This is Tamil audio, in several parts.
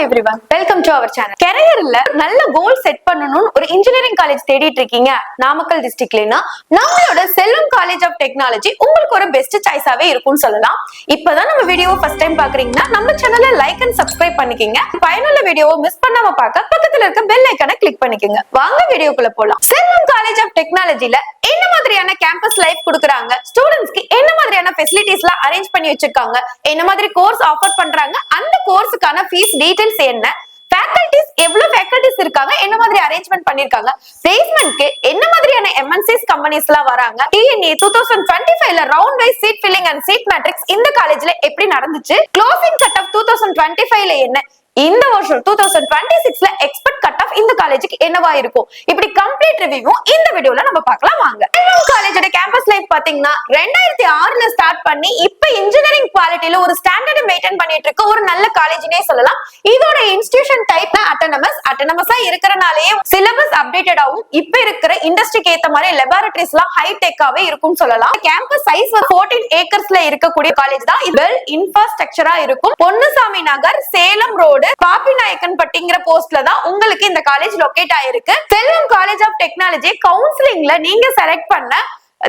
everyone, welcome to our channel. Careerல நல்ல கோல் செட் பண்ணனும்னு ஒரு இன்ஜினியரிங் காலேஜ் தேடிட்டு இருக்கீங்க நாமக்கல் டிஸ்ட்ரிக்ட்லனா நம்மளோட செல்வம் காலேஜ் ஆஃப் டெக்னாலஜி உங்களுக்கு ஒரு பெஸ்ட் சாய்ஸாவே இருக்கும்னு சொல்லலாம். இப்பதான் நம்ம வீடியோவை ஃபர்ஸ்ட் டைம் பாக்குறீங்கன்னா நம்ம சேனலை லைக் அண்ட் சப்ஸ்கிரைப் பண்ணிக்கங்க. பயனுள்ள வீடியோவை மிஸ் பண்ணாம பார்க்க பக்கத்துல இருக்க பெல் ஐகானை கிளிக் பண்ணிக்கங்க. வாங்க வீடியோக்குள்ள போலாம். செல்வம் காலேஜ் ஆஃப் டெக்னாலஜில என்ன மாதிரியான கேம்பஸ் லைஃப் கொடுக்கறாங்க, ஸ்டூடண்ட்ஸ்க்கு என்ன மாதிரியான ஃபெசிலிட்டிஸ்லாம் அரேஞ்ச் பண்ணி வச்சிருக்காங்க, என்ன மாதிரி கோர்ஸ் ஆஃபர் பண்றாங்க, அந்த கோர்ஸுக்கான ஃபீஸ் டீடைல்ஸ் என்ன, ஃபேக்கல்டிஸ் எவ்வளவு ஃபேக்கல்டிஸ் இருக்காங்க, என்ன மாதிரி அரேஞ்ச்மெண்ட் பண்ணிருக்காங்க, பிளேஸ்மென்ட்க்கு என்ன மாதிரியான எம்என்சிஸ் கம்பெனிஸ்லாம் வராங்க, டிஎன்ஏ 2025ல round wise seat filling and seat matrix இந்த காலேஜ்ல எப்படி நடந்துச்சு, க்ளோசிங் கட் ஆஃப் 2025ல என்ன, இந்த வருஷம் 2026ல எக்ஸ்பெக்ட் கட் ஆஃப் இந்த காலேஜுக்கு என்னவா இருக்கும், இப்படி கம்ப்ளீட் ரிவ்யூ இந்த வீடியோல நம்ம பார்க்கலாம் வாங்க. காலேஜோட கேம்பஸ் லைஃப் பாத்தீங்கன்னா 2006ல ஸ்டார்ட் பண்ணி இப்ப இன்ஜினியரிங் குவாலிட்டில ஒரு ஸ்டாண்டர்ட் மெயின்டைன் பண்ணிட்டு இருக்க ஒரு நல்ல காலேஜ்னே சொல்லலாம். இதோட இன்ஸ்டிடியூஷன் டைப் அட்டானமஸா இருக்கறனாலே சிலபஸ் அப்டேட்டடாவும் இப்ப இருக்கிற இண்டஸ்ட்ரிக்கு ஏத்த மாதிரி லெபார்டரிஸ்லாம் ஹை டெக்காவே இருக்கும்னு சொல்லலாம். கேம்பஸ் சைஸ் 14 ஏக்கர்ஸ்ல இருக்கக்கூடிய காலேஜ் தான். வெல் இன்ஃப்ராஸ்ட்ரக்சரா இருக்கும். பொன்னுசாமி நகர், சேலம் ரோடு, பாப்பிநாயக்கன் பட்டிங்கிற போஸ்ட்ல தான் உங்களுக்கு இந்த காலேஜ் லொகேட் ஆயிருக்கு. செல்வம் காலேஜ் ஆஃப் டெக்னாலஜி கவுன்சிலிங்ல நீங்க செலக்ட் பண்ண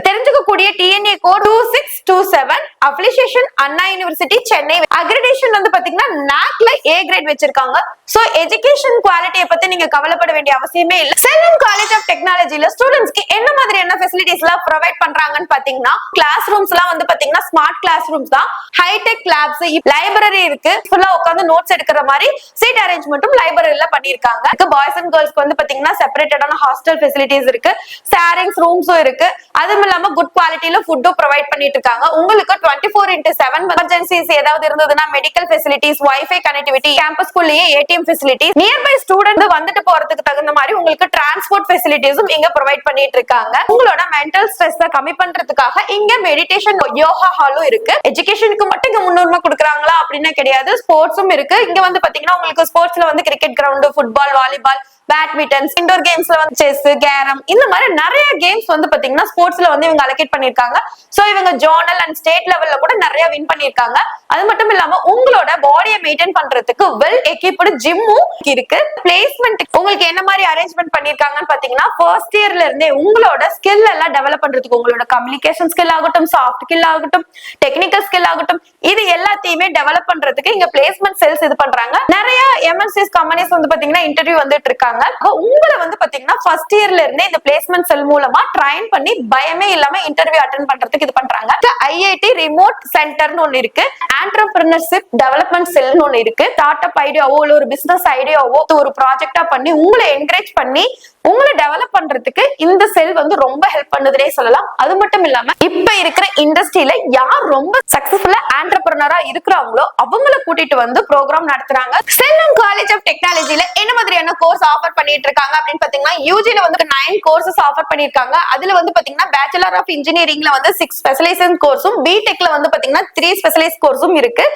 தெரிஞ்சுக்கக்கூடிய டிஎன்ஏ கோட் 2627, அஃபிலியேஷன் அண்ணா யூனிவர்சிட்டி சென்னை, அக்ரிடேஷன் வந்து பாத்தீங்கன்னா நாக்ல ஏ கிரேட் வச்சிருக்காங்க. சோ எஜுகேஷன் குவாலிட்டியை பத்தி நீங்க கவலைப்பட வேண்டிய அவசியமே இல்ல. செல்வம் காலேஜ் ஆஃப் டெக்னாலஜில ஸ்டூடெண்ட்ஸ்க்கு என்ன மாதிரியான ஃபெசிலிட்டிஸ் எல்லாம் ப்ரொவைட் பண்றாங்கன்னு பாத்தீங்கன்னா கிளாஸ் ரூம்ஸ் எல்லாம் வந்து பாத்தீங்கன்னா ஸ்மார்ட் கிளாஸ் ரூம்ஸ் தான். ஹைடெக் லேப்ஸ், லைப்ரரி இருக்கு. ஃபுல்லா உட்கார்ந்து நோட்ஸ் எடுக்கிற மாதிரி சீட் அரேஞ்ச்மெண்ட்டும் லைப்ரரியில பண்ணிருக்காங்க. பாய்ஸ் அண்ட் கேர்ள்ஸ்க்கு வந்து பாத்தீங்கன்னா செப்பரேட்டடான ஹாஸ்டல் ஃபெசிலிட்டிஸ் இருக்கு. ஷேரிங்ஸ் ரூம்ஸும் இருக்கு. அதுவும் இல்லாம குட் குவாலிட்டில ஃபுட்டும் ப்ரொவைட் பண்ணிட்டு இருக்காங்க. உங்களுக்கு 24/7 எமர்ஜென்சிஸ் ஏதாவது இருந்ததுன்னா மெடிக்கல் ஃபெசிலிட்டிஸ், வைஃபை கனெக்டிவிட்டி, கேம்பஸ்குள்ளேயே ஏடிஎம் ஃபெசிலிட்டிஸ், நியர்பை ஸ்டூடெண்ட் வந்துட்டு போறதுக்கு தகுந்த மாதிரி உங்களுக்கு டிரான்ஸ்போர்ட் ஃபெசிலிட்டிஸும் இங்க ப்ரொவைட் பண்ணிட்டு இருக்காங்க. உங்களோட மென்டல் ஸ்ட்ரெஸ் கம்மி பண்றதுக்காக இங்க மெடிடேஷன், யோகா ஹாலும் இருக்கு. எஜுகேஷனுக்கு மட்டும் இங்க முன்னுரிமை கொடுக்குறாங்களா அப்படின்னா கிடையாது. ஸ்போர்ட்ஸும் இருக்கு. இங்க வந்து பாத்தீங்கன்னா உங்களுக்கு ஸ்போர்ட்ஸ்ல வந்து cricket ground, football, volleyball, badminton, indoor கேம்ஸ்ல வந்து செஸ், கேரம், இந்த மாதிரி நிறைய கேம்ஸ் வந்து பாத்தீங்கன்னா ஸ்போர்ட்ஸ்ல வந்து இவங்க அலோகேட் பண்ணிருக்காங்க. சோ இவங்க ஜோனல் அண்ட் ஸ்டேட் லெவல்ல கூட நிறைய வின் பண்ணிருக்காங்க. அது மட்டும் இல்லாம உங்களோட பாடியை மெயின்டைன் பண்றதுக்கு வெல் எக்யூப்டு ஜிம்மும் இருக்கு. பிளேஸ்மெண்ட் உங்களுக்கு என்ன மாதிரி அரேஞ்ச்மெண்ட் பண்ணிருக்காங்கன்னு பாத்தீங்கன்னா ஃபர்ஸ்ட் இயர்ல இருந்தே உங்களோட ஸ்கில் எல்லாம் டெவலப் பண்றதுக்கு, உங்களோட கம்யூனிகேஷன் ஸ்கில் ஆகட்டும், சாஃப்ட் ஸ்கில் ஆகட்டும், டெக்னிக்கல் ஸ்கில் ஆகட்டும், இது எல்லாத்தையுமே டெவலப் பண்றதுக்கு இங்க பிளேஸ்மெண்ட் செல்ஸ் இது பண்றாங்க. நிறைய எம்என்சிஸ் கம்பெனிஸ் வந்து பாத்தீங்கன்னா இன்டர்வியூ வந்துட்டு இருக்காங்க. உங்களை வந்து பாத்தீங்கன்னா ஃபர்ஸ்ட் இயர்ல இருந்தே இந்த பிளேஸ்மெண்ட் செல் மூலமா ட்ரைன் பண்ணி பயமே இல்லாம இன்டர்வியூ அட்டெண்ட் பண்றதுக்கு இது பண்றாங்க. ஐஐடி ரிமோட் சென்டர்னு ஒன்னு இருக்கு. ஆண்டர்பிரினர்ஷிப் டெவலப்மெண்ட் செல்னு ஒன்னு இருக்கு. ஸ்டார்ட் அப் ஐடியாவோ இல்ல ஒரு பிசினஸ் ஐடியாவோ ஒரு ப்ராஜெக்டா பண்ணி உங்களை என்கரேஜ் பண்ணி உங்களை டெவலப் பண்றதுக்கு இந்த செல் வந்து ரொம்ப ஹெல்ப் பண்ணுதுன்னே சொல்லலாம். அது மட்டும் இல்லாம இப்ப இருக்கிற இண்டஸ்ட்ரியில யார் ரொம்ப சக்சஸ்ஃபுல்லா ஆண்டர்பிரினரா இருக்கிறாங்களோ அவங்கள கூட்டிட்டு வந்து ப்ரோக்ராம் நடத்துறாங்க. செல்வம் காலேஜ் ஆஃப் டெக்னாலஜில என்ன மாதிரியான கோர்ஸ் ஆஃபர் பண்ணிட்டு இருக்காங்க அப்படின்னு பாத்தீங்கன்னா யூஜில வந்து 9 கோர்சஸ் ஆஃபர் பண்ணிருக்காங்க. அதுல வந்து பாத்தீங்கன்னா பேச்சுலர் ஆஃப் இன்ஜினியரிங்ல வந்து 6 ஸ்பெஷலைசேஷன் கோர்ஸும், பிடெக்ல வந்து பாத்தீங்கன்னா 3 ஸ்பெஷலைஸ் கோர்ஸும் இருக்கு.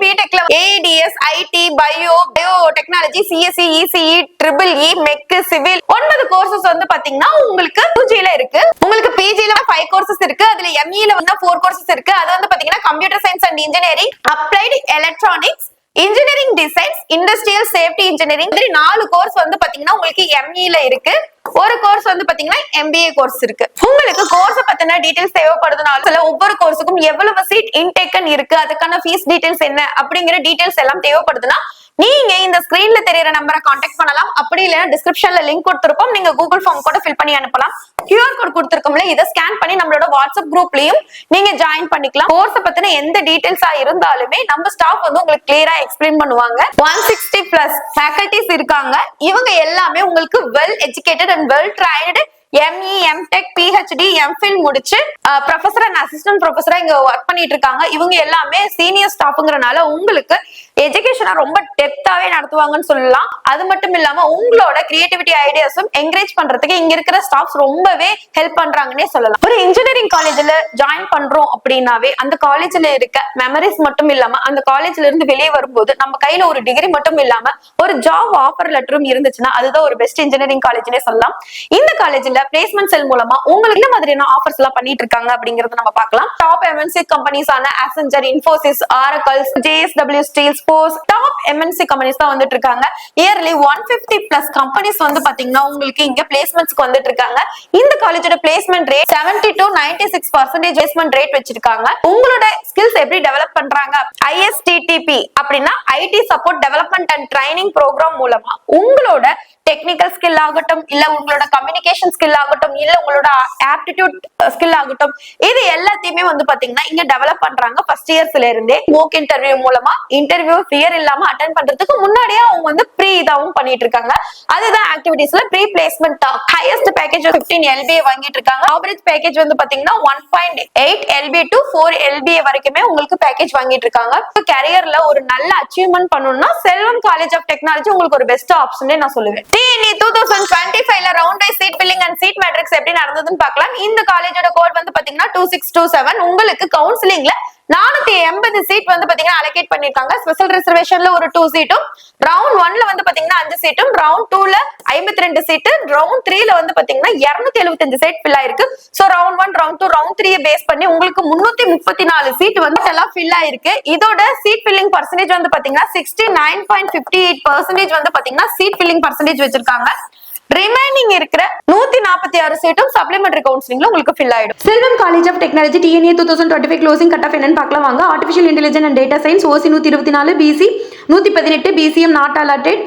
பிடெக்ல ADS, IT, bio technology, CSC, ECE, triple E, mech, civil 9 courses வந்து பாத்தீங்கன்னா உங்களுக்கு யூஜில இருக்கு. உங்களுக்கு பிஜில 5 கோர்சஸ் இருக்கு. அதுல எம்இல வந்து 4 கோர்சஸ் இருக்கு. அது வந்து பாத்தீங்கன்னா computer science and engineering, applied electronics, engineering designs, industrial safety engineering, 4 course வந்து பாத்தீங்கன்னா உங்களுக்கு எம்இல இருக்கு. ஒரு கோர்ஸ் வந்து பாத்தீங்கன்னா எம்பிஏ கோர்ஸ் இருக்கு. உங்களுக்கு கோர்ஸ் பத்தின டீடைல்ஸ் தேவைப்படுதுனால ஒவ்வொரு கோர்ஸுக்கும் எவ்வளவு சீட் இன்டேக்கன் இருக்கு, அதுக்கான ஃபீஸ் டீடைல்ஸ் என்ன அப்படிங்கிற டீடைல்ஸ் எல்லாம் தேவைப்படுதுன்னா நீங்க இந்த ஸ்கிரீன்ல தெரியற நம்பரை கான்டாக்ட் பண்ணலாம். அப்படி இல்லைன்னா டிஸ்கிரிப்ஷன்ல லிங்க் கொடுத்திருப்போம். நீங்க கூகுள் ஃபார்ம் கூட ஃபில் பண்ணி அனுப்பலாம். QR கோட் கொடுத்திருக்கோம்ல, இதை ஸ்கேன் பண்ணி நம்மளோட வாட்ஸ்அப் குரூப்லயும் நீங்க ஜாயின் பண்ணிக்கலாம். கோர்ஸ் பத்தின எந்த டீடைல்ஸா இருந்தாலுமே நம்ம ஸ்டாஃப் வந்து உங்களுக்கு கிளியரா எக்ஸ்பிளைன் பண்ணுவாங்க. 160+ ஃபேக்கல்டிஸ் இருக்காங்க. இவங்க எல்லாமே உங்களுக்கு well educated and well trained ME, MTech, PhD, MPhil முடிச்சு ப்ரொஃபசர் அண்ட் அசிஸ்டன்ட் ப்ரொஃபஸரா இங்க ஒர்க் பண்ணிட்டு இருக்காங்க. இவங்க எல்லாமே சீனியர் ஸ்டாஃப்ங்கறனால உங்களுக்கு எஜுகேஷனை ரொம்ப டெப்தாவே நடத்துவாங்கன்னு சொல்லலாம். அது மட்டும் இல்லாம உங்களோட கிரியேட்டிவிட்டி ஐடியாஸும் என்கரேஜ் பண்றதுக்கு இங்க இருக்கிற ஸ்டாஃப்ஸ் ரொம்பவே ஹெல்ப் பண்றாங்கன்னே சொல்லலாம். ஒரு இன்ஜினியரிங் காலேஜ்ல ஜாயின் பண்றோம் அப்படின்னாவே அந்த காலேஜ்ல இருக்க மெமரிஸ் மட்டும் இல்லாம அந்த காலேஜ்ல இருந்து வெளியே வரும்போது நம்ம கையில ஒரு டிகிரி மட்டும் இல்லாம ஒரு ஜாப் ஆஃபர் லெட்டரும் இருந்துச்சுன்னா அதுதான் ஒரு பெஸ்ட் இன்ஜினியரிங் காலேஜ்னே சொல்லலாம். இந்த காலேஜ்ல பிளேஸ்மெண்ட் செல் மூலமா உங்களுக்கு என்ன மாதிரியான ஆஃபர்ஸ் எல்லாம் பண்ணிட்டு இருக்காங்க அப்படிங்கறத நம்ம பார்க்கலாம். டாப் எம்என்சி கம்பெனிஸான Accenture, Infosys, Oracle, JSW steels, Bosch top MNC companies தான் வந்துட்டு இருக்காங்க. இயர்லி 150+ கம்பெனிஸ் வந்து பாத்தீங்கன்னா உங்களுக்கு இங்க பிளேஸ்மெண்ட்ஸ்க்கு வந்துட்டு இருக்காங்க. இந்த காலேஜோட placement rate 70 to 96% placement rate வச்சிருக்காங்க. உங்களோட ஸ்கில்ஸ் எப்படி டெவலப் பண்றாங்க? ISTTP அப்படின்னா IT support development and training program மூலமா உங்களோட டெக்னிக்கல் ஸ்கில் ஆகட்டும், இல்ல உங்களோட கம்யூனிகேஷன் ஸ்கில் ஆகட்டும், இல்ல உங்களோட ஆப்டிடியூட் ஸ்கில் ஆகட்டும், இது எல்லாத்தையுமே வந்து பாத்தீங்கன்னா இங்க டெவலப் பண்றாங்க. ஃபர்ஸ்ட் இயர்ஸ்ல இருந்தே மோக் இன்டர்வியூ மூலமா இன்டர்வியூ ஃபியர் இல்லாம அட்டென்ட் பண்றதுக்கு முன்னாடியே அவங்க வந்து ப்ரீ இதாவும் பண்ணிட்டு இருக்காங்க. அதுதான் ஆக்டிவிட்டீஸ்ல pre placement highest package 15 LBA வாங்கிட்டு இருக்காங்க. ஆவரேஜ் பேக்கேஜ் வந்து பாத்தீங்கன்னா 1.8 LBA to 4 LBA வரைக்குமே உங்களுக்கு பேக்கேஜ் வாங்கிட்டு இருக்காங்க. கேரியர்ல ஒரு நல்ல அச்சீவ்மெண்ட் பண்ணணும்னா செல்வம் காலேஜ் ஆஃப் டெக்னாலஜி உங்களுக்கு ஒரு பெஸ்ட் ஆப்ஷன் நான் சொல்லுவேன். TNE 2025ல round wise seat filling and seat matrix எப்படி நடந்ததுன்னு பார்க்கலாம். இந்த காலேஜோட கோட் வந்து பாத்தீங்கன்னா 2627. உங்களுக்கு கவுன்சிலிங்ல 480 சீட் வந்து பாத்தீங்கன்னா அலோகேட் பண்ணிருக்காங்க. ஸ்பெஷல் ரிசர்வேஷன்ல ஒரு 2 சீட்டும், ரவுண்ட் 1ல வந்து பாத்தீங்கன்னா 5 சீட்டும், ரவுண்ட் 2ல 52 சீட், ரவுண்ட் 3ல வந்து பாத்தீங்கன்னா 275 சீட் ஃபில் ஆயிருக்கு. So round 1, round 2, round 3 base பண்ணி உங்களுக்கு 334 சீட் வந்து எல்லாம் ஃபில் ஆயிருக்கு. இதோட சீட் ஃபில்லிங் பர்சன்டேஜ் வந்து பாத்தீங்கன்னா 69.58% வந்து பாத்தீங்கன்னா சீட் ஃபில்லிங் பர்சன்டேஜ் வச்சிருக்காங்க. ரிமைனிங் இருக்கிற 146 சீட்டும் சப்ளிமெண்டரி கவுன்சிலிங்ல உங்களுக்கு ஃபில் ஆயிடும். Selvam college of technology TNE 2025 closing cut off என்னன்னு பார்க்கலாம் வாங்க. Artificial intelligence and data science OC 124, BC 118, BCM not allotted,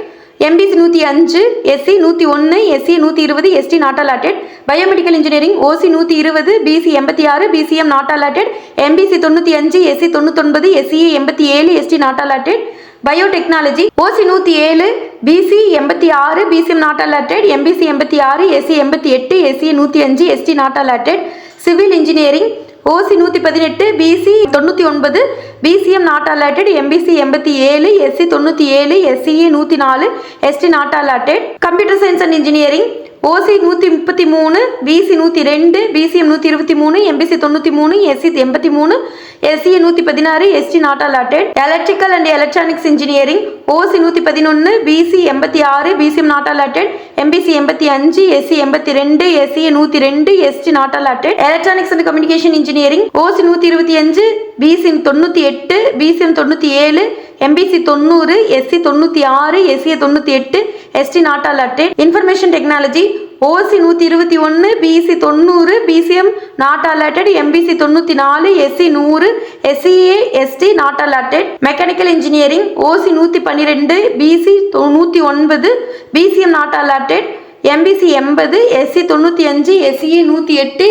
MBC 105, SC 101, SC 120, ST not allotted. Biomedical engineering OC 120, BC 86, BCM not allotted, MBC 95, SC 99, SCA 87, ST not allotted. Biotechnology OC 107, BC 86, BCM not allotted, MBC 86, SC 88, SCA 105, ST not allotted. Civil engineering OC 118, BC 99, BCM not allotted, MBC 87, SC 97, SCA 104, ST not allotted. Computer science and engineering OC 133, BC 102, BCM 123, MBC 93, SC 83, SCA 116, ST not allotted. Electrical and electronics engineering OC 111, BC 86, BCM not allotted, MBC 85, SC 82, SCA 102, ST not allotted. Electronics and communication engineering OC 125, BC 98, BCM 97, MBC 90, SC 96, SCA 98, ST not allotted. Information technology OC 121, BC 90, BCM not allotted, MBC 94, SC 100, SCA ST not allotted. Mechanical engineering OC 112, BC 109, BCM not allotted, MBC 80, SC 95, SCA 108,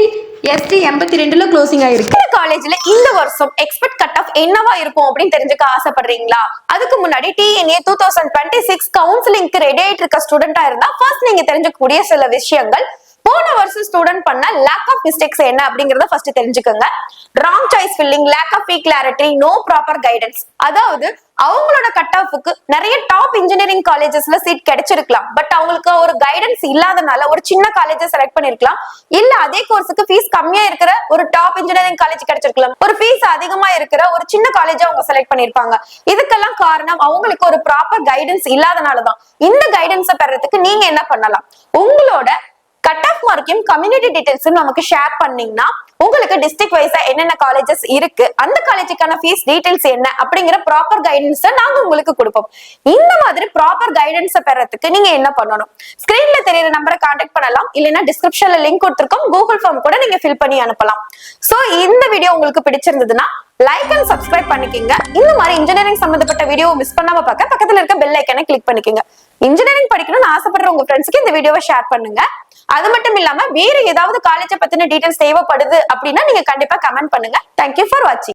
ST 82ல க்ளோசிங் ஆயிருக்கு. இந்த காலேஜ்ல இந்த வருஷம் எக்ஸ்பெக்ட் கட் ஆஃப் என்னவா இருக்கும் அப்படின்னு தெரிஞ்சுக்க ஆசைப்படுறீங்களா? அதுக்கு முன்னாடி TNE 2026 கவுன்சிலிங்க்கு ரெடி ஆயிட்டு இருக்க ஸ்டூடெண்டா இருந்தா ஃபர்ஸ்ட் நீங்க தெரிஞ்சுக்கக்கூடிய சில விஷயங்கள், போன வருஷம் ஸ்டூடெண்ட் பண்ண லேக் ஆஃப் மிஸ்டேக்ஸ் என்ன அப்படிங்கறத ஃபர்ஸ்ட் தெரிஞ்சுக்கோங்க. Wrong choice filling, lack of clarity, no proper guidance. அதாவது அவங்களோட கட் ஆஃப்க்கு நிறைய டாப் இன்ஜினியரிங் காலேஜஸ்ல சீட் கிடைச்சிருக்கலாம், பட் அவங்களுக்கு ஒரு கைடன்ஸ் இல்லாதனால ஒரு சின்ன காலேஜ் செலக்ட் பண்ணிருக்கலாம், இல்ல அதே கோர்ஸுக்கு ஃபீஸ் கம்மியா இருக்கிற ஒரு டாப் இன்ஜினியரிங் காலேஜ் கிடைச்சிருக்கலாம், ஒரு ஃபீஸ் அதிகமா இருக்கிற ஒரு சின்ன காலேஜ் அவங்க செலக்ட் பண்ணிருப்பாங்க. இதுக்கெல்லாம் காரணம் அவங்களுக்கு ஒரு ப்ராப்பர் கைடன்ஸ் இல்லாதனாலதான். இந்த கைடன்ஸை பெறதுக்கு நீங்க என்ன பண்ணலாம்? உங்களோட கட் ஆஃப் மார்க்கையும் கம்யூனிட்டி டீடைல்ஸும் நமக்கு ஷேர் பண்ணீங்கன்னா உங்களுக்கு டிஸ்ட்ரிக்ட் வைஸா என்னென்ன காலேஜஸ் இருக்கு, அந்த காலேஜுக்கான ஃபீஸ் டீடைல்ஸ் என்ன அப்படிங்கிற ப்ராப்பர் கைடன்ஸ் நாங்க உங்களுக்கு கொடுப்போம். இந்த மாதிரி ப்ராப்பர் கைடன்ஸ் பெறதுக்கு நீங்க என்ன பண்ணணும்? ஸ்கிரீன்ல தெரியுற நம்பரை கான்டாக்ட் பண்ணலாம், இல்லைன்னா டிஸ்கிரிப்ஷன்ல லிங்க் கொடுத்திருக்கோம், கூகுள் ஃபார்ம் கூட நீங்க ஃபில் பண்ணி அனுப்பலாம். சோ இந்த வீடியோ உங்களுக்கு பிடிச்சிருந்ததுன்னா லைக் அண்ட் சப்ஸ்கிரைப் பண்ணிக்கங்க. இந்த மாதிரி இன்ஜினியரிங் சம்பந்தப்பட்ட வீடியோ மிஸ் பண்ணாம பார்க்க பக்கத்துல இருக்க பெல் ஐக்கனை கிளிக் பண்ணிக்கங்க. இன்ஜினியரிங் படிக்கணும்னு ஆசைப்படுற உங்க ஃப்ரெண்ட்ஸ்க்கு இந்த வீடியோவை ஷேர் பண்ணுங்க. அது மட்டும் இல்லாம வேற ஏதாவது காலேஜை பத்தின டீடைல்ஸ் தேவைப்படுது அப்படின்னா நீங்க கண்டிப்பா கமெண்ட் பண்ணுங்க. தேங்க்யூ ஃபார் வாட்சிங்.